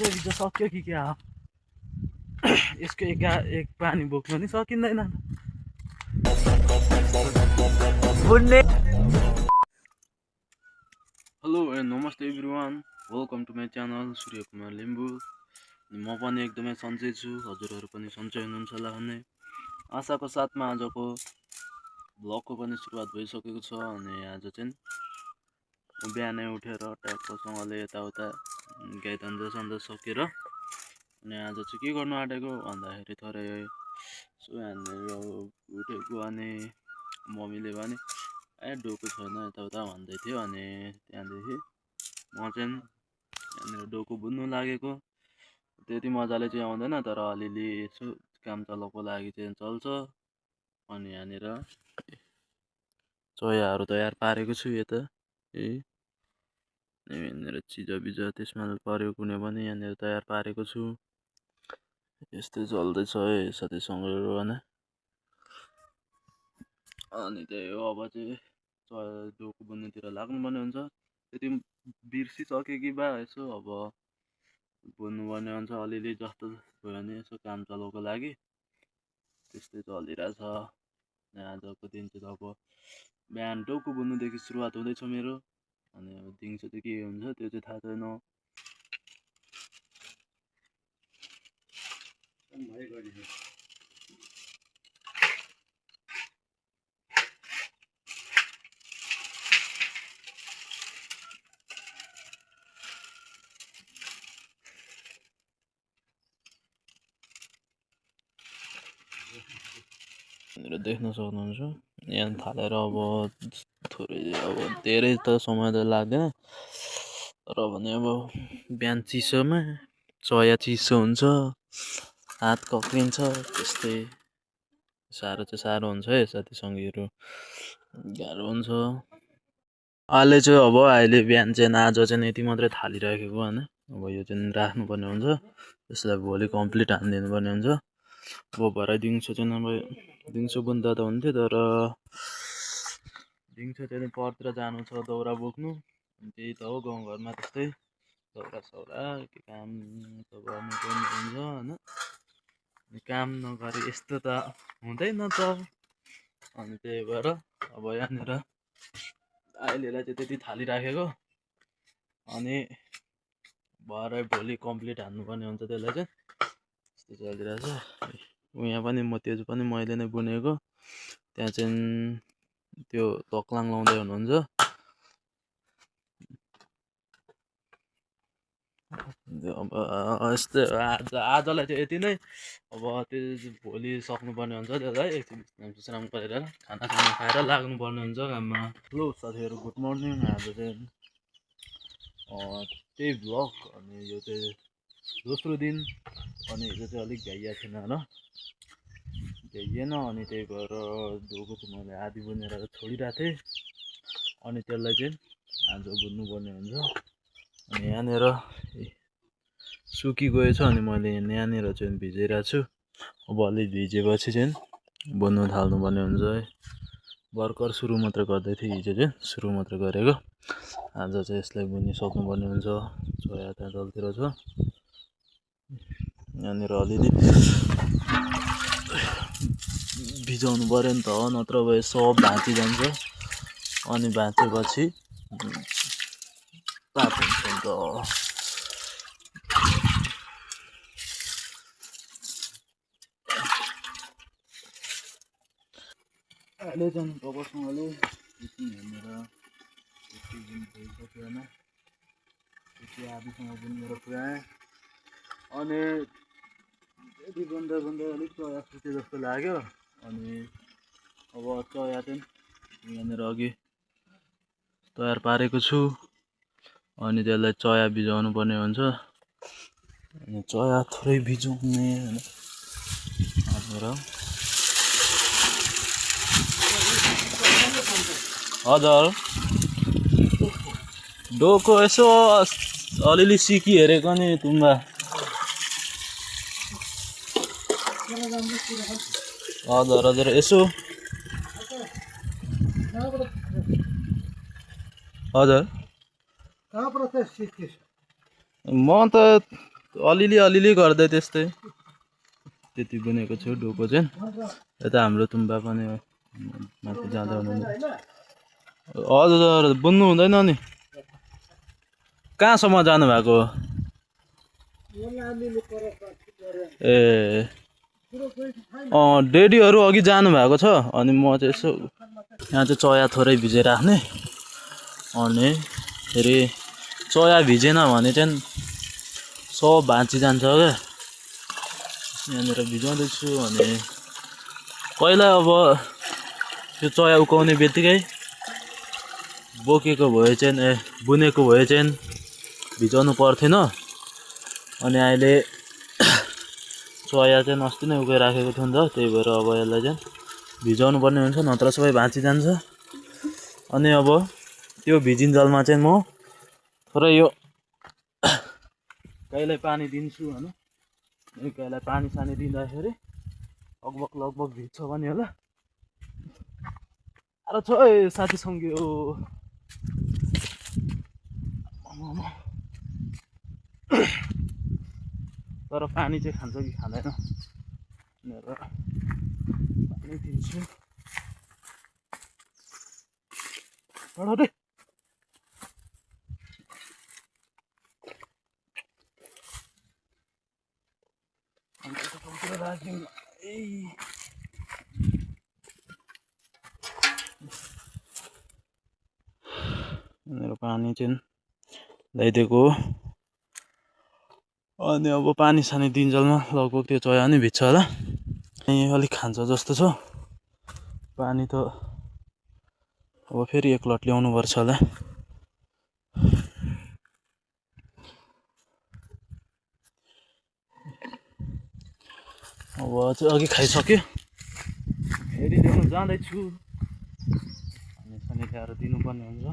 भिज सक्यो कि क्या हो यसको एक पानी बोक्नु नि सकिँदैन hello and namaste everyone welcome to my channel Surya Kumar Limbu म पनि एकदमै सन्चै छु हजुरहरू पनि सन्चै हुनुहुन्छ होला भन्ने आशाको साथमा आजको भ्लगको पनि सुरुवात भइसकेको छ अनि आज चाहिँ बिहानै उठेर ट्याक्कसँगले यताउता गाई धन्दा सकेर अनि आज चाहिँ के गर्नु आँटेको भन्दाखेरि थोरै सो यहाँनिर उठेको अनि मम्मीले भने डोको छैन यताउता भन्दै थियो अनि त्यहाँदेखि म चाहिँ यहाँनिर डोको बुन्नु लागेको त्यति मजाले चाहिँ आउँदैन तर अलिअलि यसो काम चलाउको लागि चाहिँ चल्छ अनि यहाँनिर चोयाहरू तयार पारेको छु यता यहाँनिर चिजबिज त्यसमा पर्यो कुनै पनि यहाँनिर तयार पारेको छु यस्तै चल्दैछ है साथीसँग भने अनि त्यही हो अब चाहिँ डोको बुन्नुतिर लाग्नुपर्ने हुन्छ त्यति बिर्सिसक्यो कि बा यसो अब बुन्नुपर्ने हुन्छ अलिअलि जस्तो भयो भने यसो काम चलाउको लागि त्यस्तै चलिरहेछ आजको दिन चाहिँ अब बिहान डोको बुन्नुदेखि सुरुवात हुँदैछ मेरो अनि अब दिउँसो चाहिँ के हुन्छ त्यो चाहिँ थाहा छैन देख्न सक्नुहुन्छ यहाँ थालेर अब थोरै अब धेरै त समय त लाग्दैन तर भने अब बिहान चिसोमा चोया चिसो हुन्छ हात कक्रिन्छ त्यस्तै साह्रो चाहिँ साह्रो हुन्छ है साथीसँगीहरू गाह्रो हुन्छ अहिले बिहान चाहिँ आज चाहिँ यति मात्रै थालिराखेको होइन अब यो चाहिँ राख्नुपर्ने हुन्छ यसलाई भोलि कम्प्लिट हानिदिनु पर्ने हुन्छ अब भरे दिउँसो चाहिँ अब दिउँसो बुन्दा त हुन्थ्यो तर दिउँसो चाहिँ परतिर जानु छ दाउरा बोक्नु त्यही त हो गाउँघरमा त्यस्तै दाउरा सौरा के काम त गर्नुपर्ने हुन्छ होइन काम नगरे यस्तो त हुँदैन त अनि त्यही भएर अब यहाँनिर अहिलेलाई चाहिँ त्यति थालिराखेको अनि भरे भोलि कम्प्लिट हान्नुपर्ने हुन्छ त्यसलाई चाहिँ यस्तो चलिरहेछ यहाँ पनि त्यो पनि मैले नै बुनेको त्यहाँ चाहिँ त्यो तक्लाङ लाउँदै हुनुहुन्छ अब यस्तै आजलाई चाहिँ यति नै अब त्यो भोलि सक्नुपर्ने हुन्छ त्यसलाई एकछिन विश्राम गरेर खानासाना खाएर लाग्नुपर्ने हुन्छ काममा हेलो साथीहरू गुड मर्निङ आज चाहिँ त्यही भ्लग अनि यो चाहिँ दोस्रो दिन अनि हिजो चाहिँ अलिक भ्याइएको थिएन र भ्याइएन अनि त्यही भएर डोको चाहिँ मैले आधी बुनेर छोडिरहेको थिएँ अनि त्यसलाई चाहिँ आज बुन्नुपर्ने हुन्छ अनि यहाँनिर सुकी गएछ अनि मैले यहाँनिर चाहिँ भिजाइरहेको छु अब अलि भिजेपछि चाहिँ बुन्नु थाल्नुपर्ने हुन्छ है भर्खर सुरु मात्रै गर्दै थिएँ हिजो चाहिँ सुरु मात्रै गरेको आज चाहिँ यसलाई बुनिसक्नुपर्ने हुन्छ चोया त्यहाँ तलतिर छ यहाँनिर अलिअलि भिजाउनु पऱ्यो नि त नत्र अब सब भाँचिजान्छ अनि भाँचेपछि पाप हुन्छ नि त अहिले चाहिँ तपाईँसँगले हेरेर भइसक्यो होइन त्यति आधीसँग बुनेर पुऱ्याएँ अनि यति बुन्दा अलिक चोया सुके जस्तो लाग्यो अनि अब चोया चाहिँ यहाँनिर अघि तयार पारेको छु अनि त्यसलाई चोया भिजाउनु पर्ने हुन्छ अनि चोया थोरै भिजाउने होइन हजुर डोको यसो अलिअलि सिकी हेरेको नि तुम्बा हजुर यसो हजुर म त अलिअलि अलिअलि गर्दै त्यस्तै त्यति बुनेको छु डोको चाहिँ। यता हाम्रो तुम्बा पनि माथि जाँदा हुनुहुन्न। हजुर बुन्नु हुँदैन नि। कहाँसम्म जानुभएको? ए डेडीहरू अघि जानुभएको छ। अनि म चाहिँ यसो यहाँ चाहिँ चोया थोरै भिजेर राख्ने। अनि फेरि चोया भिजेन भने चाहिँ सब भाँची जान्छ क्या। यहाँनिर भिजाउँदैछु। अनि पहिला अब त्यो चोया उकाउने बित्तिकै बोकेको भए चाहिँ बुनेको भए चाहिँ भिजाउनु पर्थेन। अनि अहिले चोया चाहिँ अस्ति नै उकाइराखेको थियो नि त, त्यही भएर अब यसलाई चाहिँ भिजाउनु पर्ने हुन्छ, नत्र सबै भाँची जान्छ। अनि अब त्यो भिजिन्जलमा चाहिँ म थोरै यो गाईलाई पानी दिन्छु होइन। गाईलाई पानी सानी दिँदाखेरि लगभग भिज्छ पनि होला। अरे छ साथी सँगै तर पानी चाहिँ खान्छ कि खाँदैन भनेर पानी दिन्छु। मेरो पानी चाहिँ ल्याइदिएको हो। अनि अब पानी सानी दिन्जलमा लगभग त्यो चोया नि भिज्छ होला। अलिक खान्छ जस्तो छ। पानी त अब फेरि एक लट ल्याउनु पर्छ होला। अब चाहिँ अघि खाइसक्यो, फेरि ल्याउनु जाँदैछु। पानी सानी ल्याएर दिनुपर्ने हुन्छ।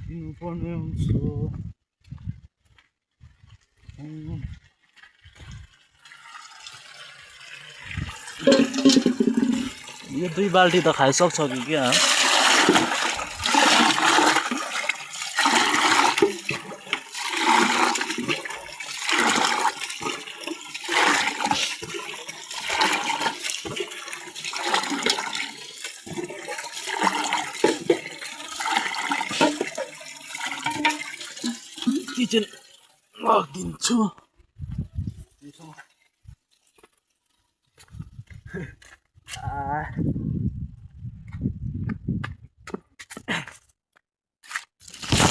दिनुपर्ने हुन्छ। यो 2 बाल्टी त खाइसक्छ कि क्या। किचन लगिदिन्छु।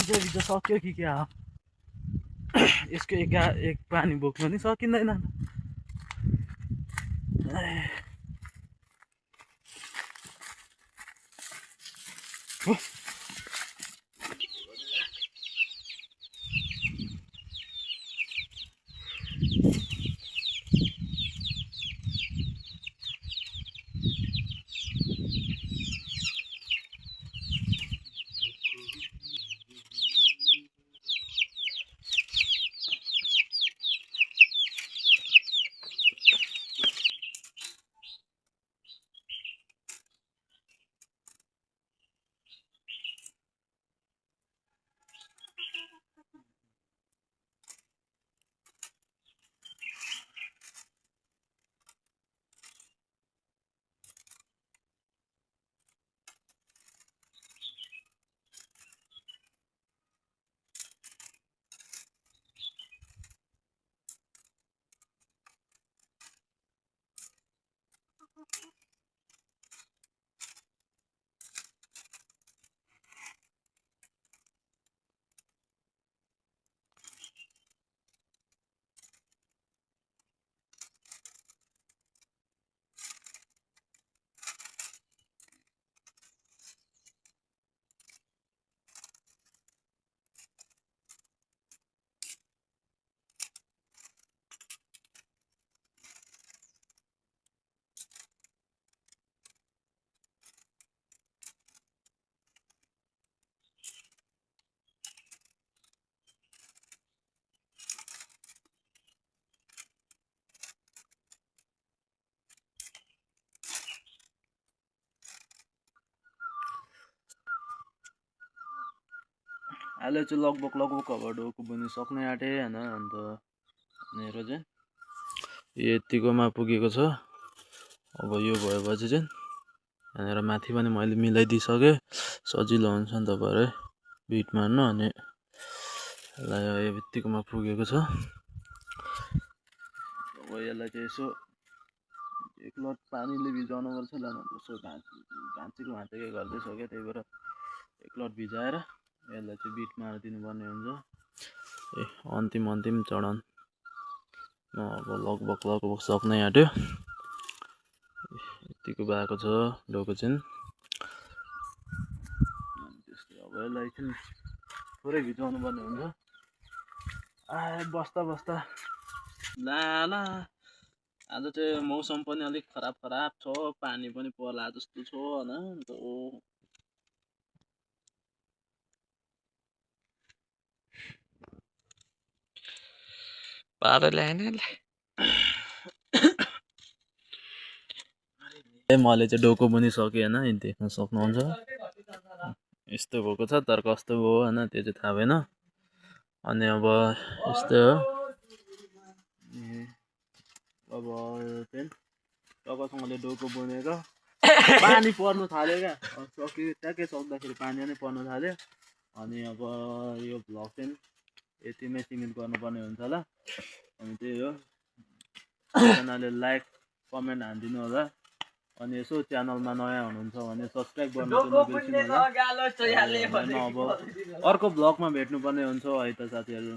भित्र सक्यो कि क्या हो। यसको एक पानी बोक्नु नि सकिँदैन। अहिले चाहिँ लगभग अब डोको बनिसक्ने आँटे होइन। अन्त यहाँनिर चाहिँ यतिकोमा पुगेको छ। अब यो भएपछि चाहिँ यहाँनिर माथि पनि मैले मिलाइदिइसकेँ, सजिलो हुन्छ नि तपाईँहरू बिट मार्नु। अनि यसलाई यतिकोमा पुगेको छ। अब यसलाई चाहिँ यसो एक लट पानीले भिजाउनु पर्छ होला, नत्र यसो भाँचेकै गर्दैछ क्या, त्यही भएर एक लट भिजाएर यसलाई चाहिँ बिट मारिदिनु पर्ने हुन्छ। अन्तिम चढान अब लगभग सक्नै आँट्यो। यतिको भएको छ डोको चाहिँ। त्यस्तै अब यसलाई चाहिँ थोरै भिजाउनु पर्ने हुन्छ। बस्दा ला आज चाहिँ मौसम पनि अलिक खराब छ, पानी पनि पर्ला जस्तो छ होइन। अन्त मैले चाहिँ डोको पनि सकेँ होइन, देख्न सक्नुहुन्छ यस्तो भएको छ। तर कस्तो भयो होइन त्यो चाहिँ थाहा भएन। अनि अब यस्तै हो। अब चाहिँ टक्कसँगले डोको बनेको पानी पर्नु थाल्यो क्या, ट्याक्कै सक्दाखेरि पानी नै पर्नु थाल्यो। अनि अब यो भ्लग चाहिँ यतिमै सीमित गर्नुपर्ने हुन्छ होला। अनि त्यही हो, च्यानलले लाइक कमेन्ट हानिदिनु होला। अनि यसो च्यानलमा नयाँ हुनुहुन्छ भने सब्सक्राइब गर्नु चाहिँ नबिर्सिनु होला। अब अर्को भ्लगमा भेट्नुपर्ने हुन्छ है त साथीहरू।